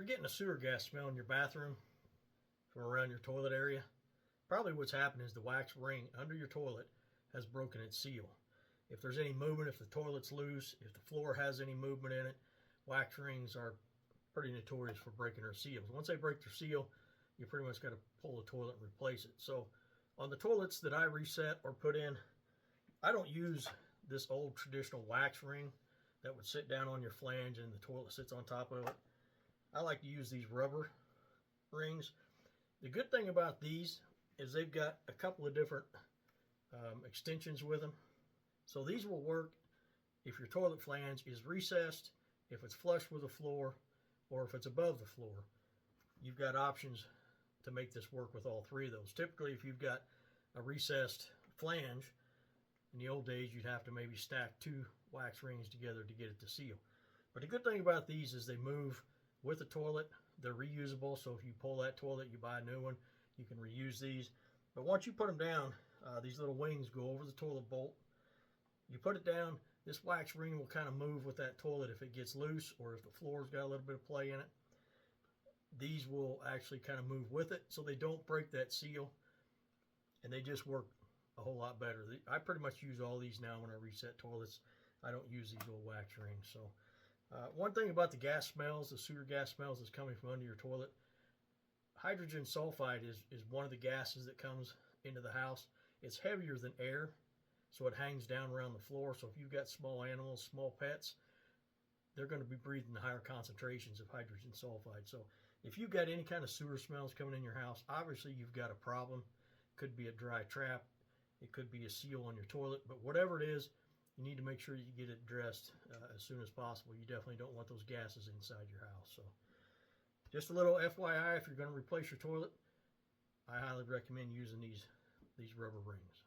you're getting a sewer gas smell in your bathroom from around your toilet area, probably what's happened is the wax ring under your toilet has broken its seal. If there's any movement, if the toilet's loose, if the floor has any movement in it, wax rings are pretty notorious for breaking their seals. Once they break their seal, you pretty much got to pull the toilet and replace it. So on the toilets that I reset or put in, I don't use this old traditional wax ring that would sit down on your flange and the toilet sits on top of it. I like to use these rubber rings. The good thing about these is they've got a couple of different extensions with them. So these will work if your toilet flange is recessed, if it's flush with the floor, or if it's above the floor. You've got options to make this work with all three of those. Typically, if you've got a recessed flange, in the old days, you'd have to maybe stack two wax rings together to get it to seal. But the good thing about these is they move with the toilet. They're reusable, so if you pull that toilet, you buy a new one, you can reuse these. But once you put them down, these little wings go over the toilet bolt. You put it down, this wax ring will kind of move with that toilet if it gets loose or if the floor's got a little bit of play in it. These will actually kind of move with it so they don't break that seal, and they just work a whole lot better. I pretty much use all these now when I reset toilets. I don't use these little wax rings. So one thing about the gas smells, the sewer gas smells that's coming from under your toilet, hydrogen sulfide is one of the gases that comes into the house. It's heavier than air, so it hangs down around the floor. So if you've got small animals, small pets, they're going to be breathing the higher concentrations of hydrogen sulfide. So if you've got any kind of sewer smells coming in your house, obviously you've got a problem. It could be a dry trap. It could be a seal on your toilet. But whatever it is, you need to make sure you get it addressed as soon as possible. You definitely don't want those gases inside your house. So just a little FYI, if you're going to replace your toilet, I highly recommend using these rubber rings.